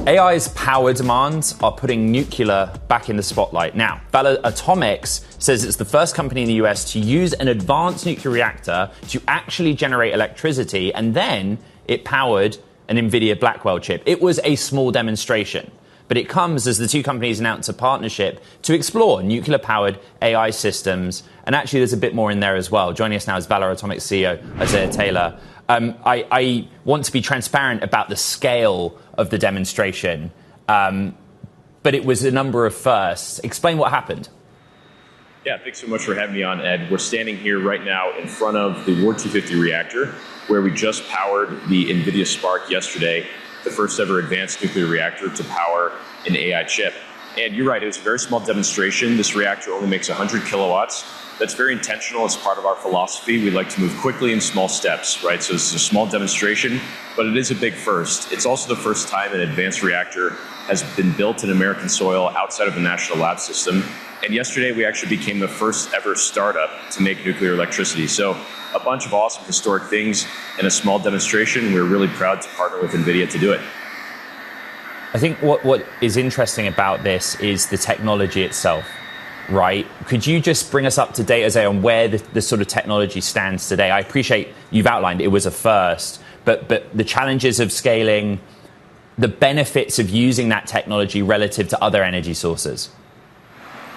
AI's power demands are putting nuclear back in the spotlight. Now, Valar Atomics says it's the first company in the US to use an advanced nuclear reactor to actually generate electricity, and then it powered an Nvidia Blackwell chip. It was a small demonstration, but it comes as the two companies announce a partnership to explore nuclear-powered AI systems. And actually, there's a bit more in there as well. Joining us now is Valar Atomics CEO Isaiah Taylor. I want to be transparent about the scale of the demonstration, but it was a number of firsts. Explain what happened. Yeah, thanks so much for having me on, Ed. We're standing here right now in front of the Ward 250 reactor, where we just powered the Nvidia Spark yesterday, the first ever advanced nuclear reactor to power an AI chip. And you're right, it was a very small demonstration. This reactor only makes 100 kilowatts. That's very intentional. It's part of our philosophy. We like to move quickly in small steps, right? So this is a small demonstration, but it is a big first. It's also the first time an advanced reactor has been built in American soil outside of the national lab system. And yesterday, we actually became the first ever startup to make nuclear electricity. So a bunch of awesome historic things in a small demonstration. We're really proud to partner with Nvidia to do it. I think what is interesting about this is the technology itself, right? Could you just bring us up to date, Isaiah, on where the sort of technology stands today? I appreciate you've outlined it was a first, but the challenges of scaling, the benefits of using that technology relative to other energy sources.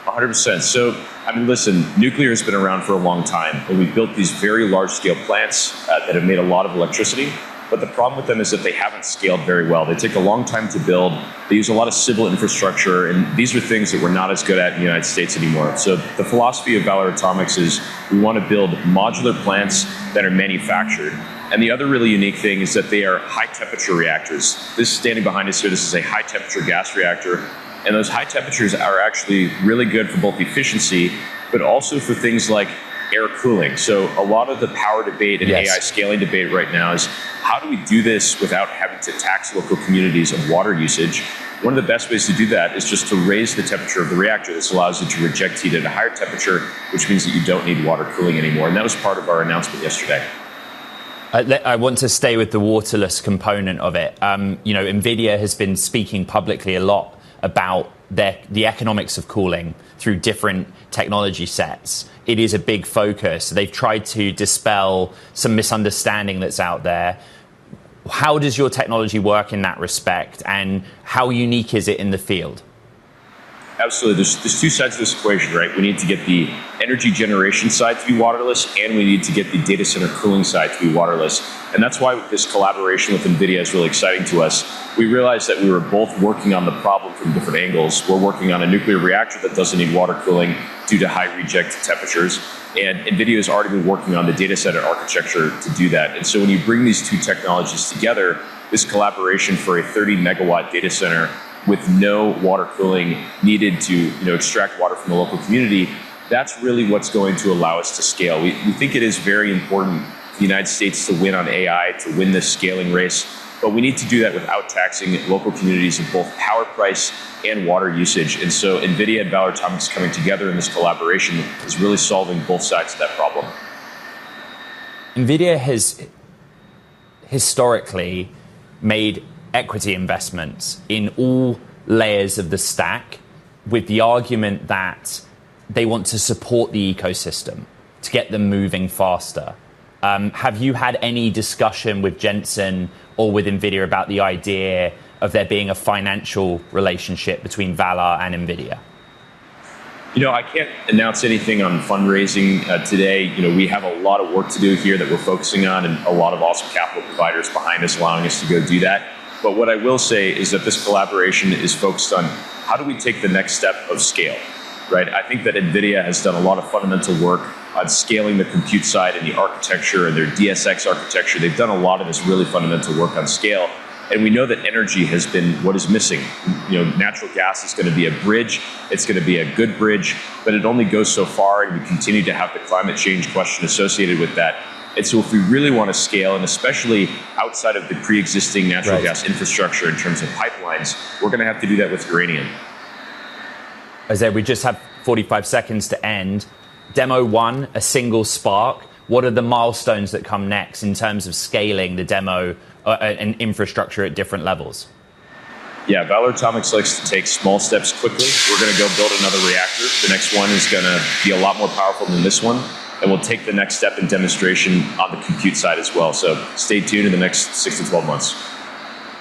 100%. So, I mean, listen, nuclear has been around for a long time, and we've built these very large-scale plants that have made a lot of electricity. But the problem with them is that they haven't scaled very well. They take a long time to build. They use a lot of civil infrastructure, and these are things that we're not as good at in the United States anymore. So the philosophy of Valar Atomics is we want to build modular plants that are manufactured. And the other really unique thing is that they are high-temperature reactors. This standing behind us here, this is a high-temperature gas reactor. And those high temperatures are actually really good for both efficiency, but also for things like air cooling. So a lot of the power debate and AI scaling debate right now is how do we do this without having to tax local communities of water usage? One of the best ways to do that is just to raise the temperature of the reactor. This allows you to reject heat at a higher temperature, which means that you don't need water cooling anymore. And that was part of our announcement yesterday. I want to stay with the waterless component of it. Nvidia has been speaking publicly a lot about the economics of cooling through different technology sets. It is a big focus. They've tried to dispel some misunderstanding that's out there. How does your technology work in that respect, and how unique is it in the field? Absolutely. There's two sides of this equation, right? We need to get the energy generation side to be waterless, and we need to get the data center cooling side to be waterless. And that's why this collaboration with Nvidia is really exciting to us. We realized that we were both working on the problem from different angles. We're working on a nuclear reactor that doesn't need water cooling due to high reject temperatures. And Nvidia has already been working on the data center architecture to do that. And so when you bring these two technologies together, this collaboration for a 30 megawatt data center with no water cooling needed to extract water from the local community, that's really what's going to allow us to scale. We think it is very important for the United States to win on AI, to win this scaling race, but we need to do that without taxing local communities of both power price and water usage. And so Nvidia and Valar Atomics coming together in this collaboration is really solving both sides of that problem. Nvidia has historically made equity investments in all layers of the stack with the argument that they want to support the ecosystem to get them moving faster. Have you had any discussion with Jensen or with Nvidia about the idea of there being a financial relationship between Valar and Nvidia? I can't announce anything on fundraising today. We have a lot of work to do here that we're focusing on, and a lot of awesome capital providers behind us allowing us to go do that. But what I will say is that this collaboration is focused on how do we take the next step of scale, right? I think that Nvidia has done a lot of fundamental work on scaling the compute side and the architecture and their DSX architecture. They've done a lot of this really fundamental work on scale. And we know that energy has been what is missing. Natural gas is going to be a bridge. It's going to be a good bridge, but it only goes so far, and we continue to have the climate change question associated with that. And so if we really want to scale, and especially outside of the pre-existing natural gas infrastructure in terms of pipelines, we're going to have to do that with uranium. Isaiah, we just have 45 seconds to end. Demo 1, a single spark. What are the milestones that come next in terms of scaling the demo and infrastructure at different levels? Yeah, Valar Atomics likes to take small steps quickly. We're going to go build another reactor. The next one is going to be a lot more powerful than this one. And we'll take the next step in demonstration on the compute side as well. So stay tuned in the next 6 to 12 months.